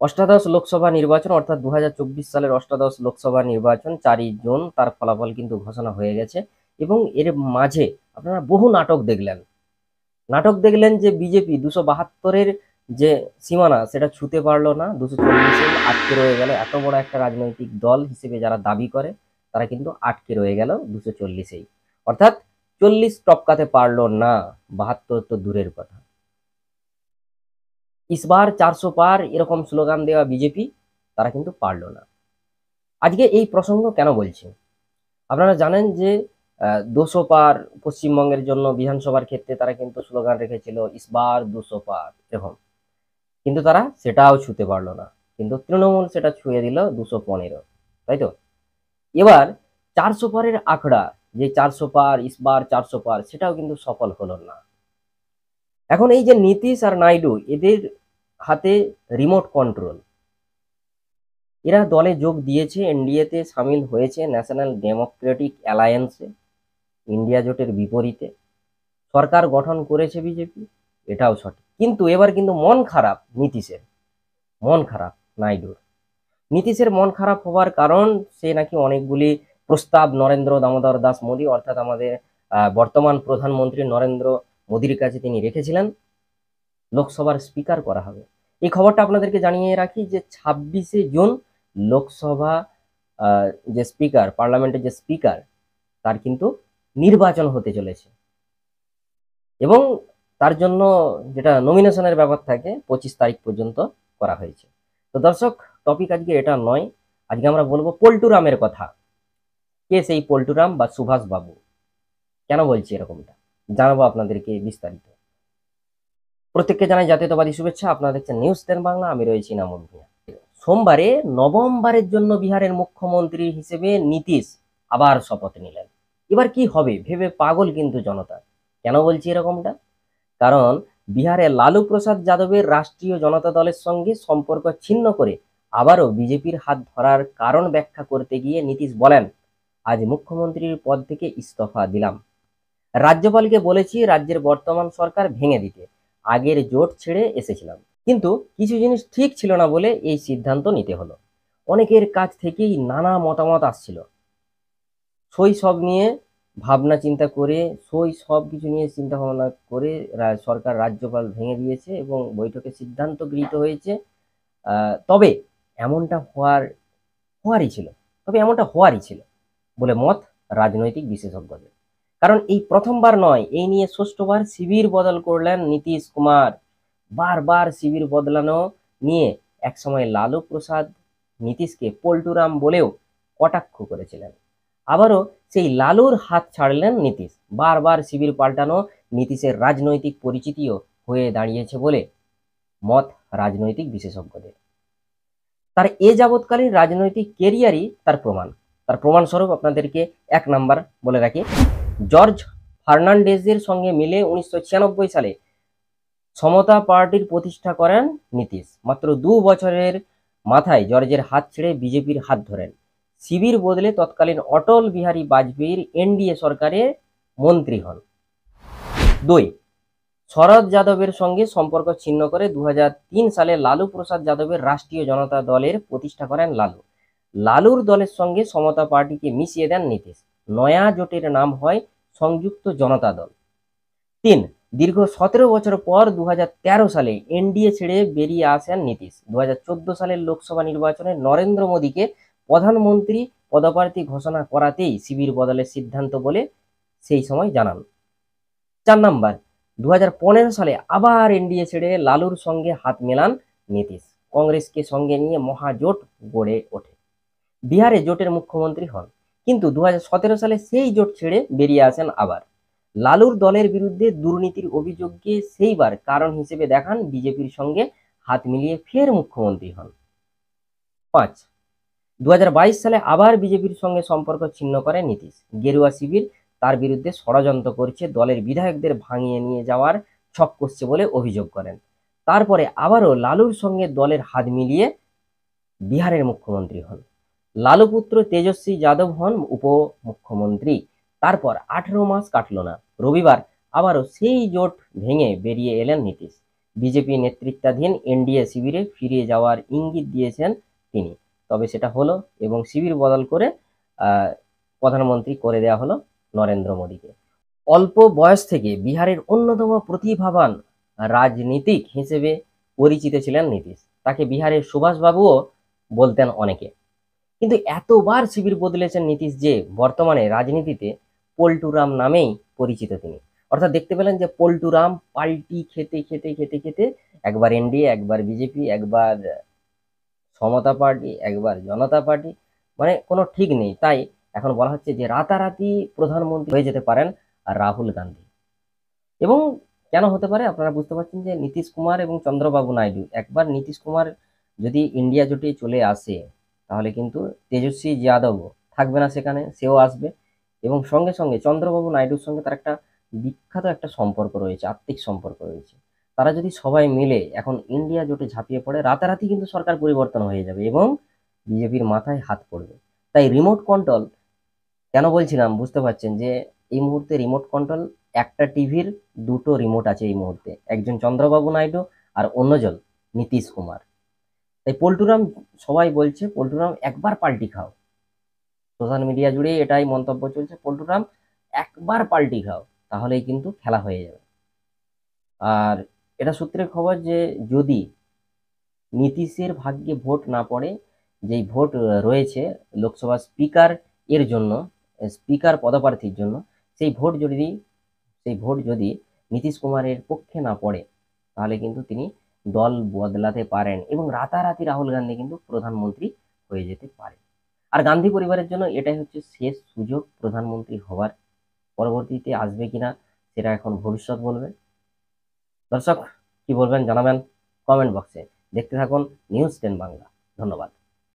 অষ্টাদশ লোকসভা নির্বাচন অর্থাৎ 2024 সালের অষ্টাদশ লোকসভা নির্বাচন 4ই জুন তার ফলাফল কিন্তু ঘোষণা হয়ে গেছে। এবং এর মাঝে আপনারা বহু নাটক দেখলেন যে বিজেপি 272-এর যে সীমানা সেটা ছুঁতে পারলো না, 240-এ আটকে রয়ে গেল। এত বড় একটা রাজনৈতিক দল হিসেবে যারা দাবি করে তারা কিন্তু আটকে রয়ে গেল 240-এই, অর্থাৎ 40 টপকাতে পারলো না। 72 তো দূরের কথা। ইসবার 400 পার এরকম স্লোগান দেওয়া বিজেপি তারা কিন্তু পারলো না। আজকে এই প্রসঙ্গ কেন বলছি? আপনারা জানেন যে 200 পার পশ্চিমবঙ্গের জন্য বিধানসভার ক্ষেত্রে তারা কিন্তু স্লোগান রেখেছিল ইসবার 200 পার এরকম, কিন্তু তারা সেটাও ছুঁতে পারলো না। কিন্তু তৃণমূল সেটা ছুঁয়ে দিল 215, তাই তো? এবার 400 পারের আখড়া, যে 400 পার ইসবার 400 পার, সেটাও কিন্তু সফল হলো না। এখন এই যে নীতিশ আর নাইডু, এদের হাতে রিমোট কন্ট্রোল। এরা দলে যোগ দিয়েছে, এনডিএতে সামিল হয়েছে, ন্যাশনাল ডেমোক্রেটিক অ্যালায়েন্সে, ইন্ডিয়া জোটের বিপরীতে সরকার গঠন করেছে বিজেপি, এটাও সঠিক। কিন্তু এবার কিন্তু মন খারাপ নীতিশের, মন খারাপ নাইডুর। নীতিশের মন খারাপ হওয়ার কারণ, সে নাকি অনেকগুলি প্রস্তাব নরেন্দ্র দামোদর দাস মোদী অর্থাৎ আমাদের বর্তমান প্রধানমন্ত্রী নরেন্দ্র মোদীর কাছে তিনি রেখেছিলেন, লোকসভার স্পিকার করা হবে। এই খবরটা আপনাদেরকে জানিয়ে রাখি যে 26শে জুন লোকসভা যে স্পিকার, পার্লামেন্টের যে স্পিকার, তার কিন্তু নির্বাচন হতে চলেছে। এবং তার জন্য যেটা নমিনেশনের ব্যাপার থাকে 25 তারিখ পর্যন্ত করা হয়েছে। তো দর্শক, টপিক আজকে এটা নয়, আজকে আমরা বলবো পল্টুরামের কথা। কে সেই পল্টুরাম বা সুভাষ বাবু? কেন বলছি এরকমটা জানাবো আপনাদেরকে বিস্তারিত। প্রত্যেককে জানাই জাতীয়তাবাদী শুভেচ্ছা। আপনারা দেখছেন নিউজ 10 বাংলা, আমি রয়েছি নামুন ভূঁইয়া। সোমবারে নবমবারের জন্য বিহারের মুখ্যমন্ত্রী হিসেবে নীতিশ আবার শপথ নিলেন। এবার কি হবে ভেবে পাগল কিন্তু জনতা। কেন বলছি এরকমটা? কারণ বিহারে লালু প্রসাদ যাদবের রাষ্ট্রীয় জনতা দলের সঙ্গে সম্পর্ক ছিন্ন করে আবারও বিজেপির হাত ধরার কারণ ব্যাখ্যা করতে গিয়ে নীতিশ বলেন, আজ মুখ্যমন্ত্রীর পদ থেকে ইস্তফা দিলাম। রাজ্যপালকে বলেছি রাজ্যের বর্তমান সরকার ভেঙে দিতে, আগের জোট ছেড়ে এসেছিলাম, কিন্তু কিছু জিনিস ঠিক ছিল না বলে এই সিদ্ধান্ত নিতে হলো। অনেকের কাছ থেকেই নানা মতামত আসছিল, সব নিয়ে ভাবনা চিন্তা করে, সব কিছু নিয়ে চিন্তা ভাবনা করে সরকার রাজ্যপাল ভেঙে দিয়েছে এবং বৈঠকে সিদ্ধান্ত গৃহীত হয়েছে। তবে এমনটা হওয়ারই ছিল বলে মত রাজনৈতিক বিশেষজ্ঞদের। কারণ এই প্রথমবার নয়, এই নিয়ে ষষ্ঠবার শিবির বদল করলেন নীতিশ কুমার। বারবার শিবির বদলানো নিয়ে একসময় লালু প্রসাদ নীতিশকে পল্টুরাম বলেও কটাক্ষ করেছিলেন। আবারও সেই লালুর হাত ছাড়লেন নীতিশ। বারবার শিবির পাল্টানো নীতিশের রাজনৈতিক পরিচিতিও হয়ে দাঁড়িয়েছে বলে মত রাজনৈতিক বিশেষজ্ঞদের। তার এ যাবৎকালীন রাজনৈতিক কেরিয়ারই তার প্রমাণস্বরূপ আপনাদেরকে 1 নাম্বার বলে রাখি, জর্জ ফার্নান্ডেজের সঙ্গে মিলে 1996 সালে সমতা পার্টির প্রতিষ্ঠা করেন নীতিশ। মাত্র 2 বছরের মাথায় জর্জের হাত ছেড়ে বিজেপির হাত ধরেন। শিবির বদলে তৎকালীন অটল বিহারী বাজপেয়ীর এনডিএ সরকারে মন্ত্রী হন। 2, শরদ যাদবের সঙ্গে সম্পর্ক ছিন্ন করে 2003 সালে লালু প্রসাদ যাদবের রাষ্ট্রীয় জনতা দলের প্রতিষ্ঠা করেন লালুর দলের সঙ্গে সমতা পার্টিকে মিশিয়ে দেন নীতিশ। নয়া জোটের নাম হয় সংযুক্ত জনতা দল। 3, দীর্ঘ 17 বছর পর 2013 সালে এনডিএ ছেড়ে বেরিয়ে আসেন নীতিশ। 2014 সালের লোকসভা নির্বাচনে নরেন্দ্র মোদীকে প্রধানমন্ত্রী পদপ্রার্থী ঘোষণা করাতেই শিবির বদলের সিদ্ধান্ত বলে সেই সময় জানান। 4 নাম্বার, 2015 সালে আবার এনডিএ ছেড়ে লালুর সঙ্গে হাত মেলান নীতিশ। কংগ্রেসকে সঙ্গে নিয়ে মহাজোট গড়ে ওঠে। বিহারে জোটের মুখ্যমন্ত্রী হন, কিন্তু 2017 সালে সেই জোট ছেড়ে বেরিয়ে আসেন আবার। লালুর দলের বিরুদ্ধে দুর্নীতির অভিযোগকে সেইবার কারণ হিসেবে দেখান, বিজেপির সঙ্গে হাত মিলিয়ে ফের মুখ্যমন্ত্রী হন। 5, 2022 সালে আবার বিজেপির সঙ্গে সম্পর্ক ছিন্ন করে নীতিশ। গেরুয়া শিবির তার বিরুদ্ধে ষড়যন্ত্র করছে, দলের বিধায়কদের ভাঙিয়ে নিয়ে যাওয়ার ছক কষছে বলে অভিযোগ করেন। তারপরে আবারও লালুর সঙ্গে দলের হাত মিলিয়ে বিহারের মুখ্যমন্ত্রী হন। লালু পুত্র তেজস্বী যাদব হন উপমুখ্যমন্ত্রী। তারপর 18 মাস কাটল না, রবিবার আবারও সেই জোট ভেঙে বেরিয়ে এলেন নীতিশ। বিজেপি নেতৃত্বাধীন এনডিএ শিবিরে ফিরে যাওয়ার ইঙ্গিত দিয়েছেন তিনি। তবে সেটা হলো এবং শিবির বদল করে প্রধানমন্ত্রী করে দেওয়া হলো নরেন্দ্র মোদীকে। অল্প বয়স থেকে বিহারের অন্যতম প্রতিভাবান রাজনীতিক হিসেবে পরিচিত ছিলেন নীতিশ। তাকে বিহারের সুভাষবাবুও বলতেন অনেকে। কিন্তু এতবার শিবির বদলেছেন নীতিশ যে বর্তমানে রাজনীতিতে পল্টুরাম নামেই পরিচিত তিনি। অর্থাৎ দেখতে পেলেন যে পল্টুরাম পাল্টি খেতে খেতে খেতে খেতে একবার এনডিএ, একবার বিজেপি, একবার সমতা পার্টি, একবার জনতা পার্টি, মানে কোনো ঠিক নেই। তাই এখন বলা হচ্ছে যে রাতারাতি প্রধানমন্ত্রী হয়ে যেতে পারেন রাহুল গান্ধী। এবং কেন হতে পারে আপনারা বুঝতে পারছেন যে নীতিশ কুমার এবং চন্দ্রবাবু নাইডু, একবার নীতিশ কুমার যদি ইন্ডিয়া জোটে চলে আসে তাহলে কিন্তু তেজস্বী যাদব থাকবে না সেখানে, সেও আসবে। এবং সঙ্গে সঙ্গে চন্দ্রবাবু নাইডুর সঙ্গে তার একটা বিখ্যাত একটা সম্পর্ক রয়েছে, আত্মিক সম্পর্ক রয়েছে। তারা যদি সবাই মিলে এখন ইন্ডিয়া জোটে ঝাঁপিয়ে পড়ে, রাতারাতি কিন্তু সরকার পরিবর্তন হয়ে যাবে এবং বিজেপির মাথায় হাত পড়বে। তাই রিমোট কন্ট্রোল কেন বলছিলাম বুঝতে পারছেন যে এই মুহূর্তে রিমোট কন্ট্রোল, একটা টিভির দুটো রিমোট আছে এই মুহূর্তে, একজন চন্দ্রবাবু নাইডু আর অন্যজন নীতিশ কুমার। তাই পল্টুরাম, সবাই বলছে পল্টুরাম একবার পাল্টি খাও, সোশ্যাল মিডিয়া জুড়ে এটাই মন্তব্য চলছে, পল্টুরাম একবার পাল্টি খাও তাহলেই কিন্তু খেলা হয়ে যাবে। আর এটা সূত্রের খবর যে যদি নীতিশের ভাগ্যে ভোট না পড়ে, যেই ভোট রয়েছে লোকসভা স্পিকার এর জন্য, স্পিকার পদপ্রার্থীর জন্য, সেই ভোট যদি নীতিশ কুমারের পক্ষে না পড়ে তাহলে কিন্তু তিনি দল বদলাতে পারেন এবং রাতারাতি রাহুল গান্ধী কিন্তু প্রধানমন্ত্রী হয়ে যেতে পারে। আর গান্ধী পরিবারের জন্য এটাই হচ্ছে শেষ সুযোগ প্রধানমন্ত্রী হওয়ার। পরবর্তীতে আসবে কিনা সেটা এখন ভবিষ্যৎ বলবে। দর্শক কি বলবেন জানাবেন কমেন্ট বক্সে। দেখতে থাকুন নিউজ 10 বাংলা। ধন্যবাদ।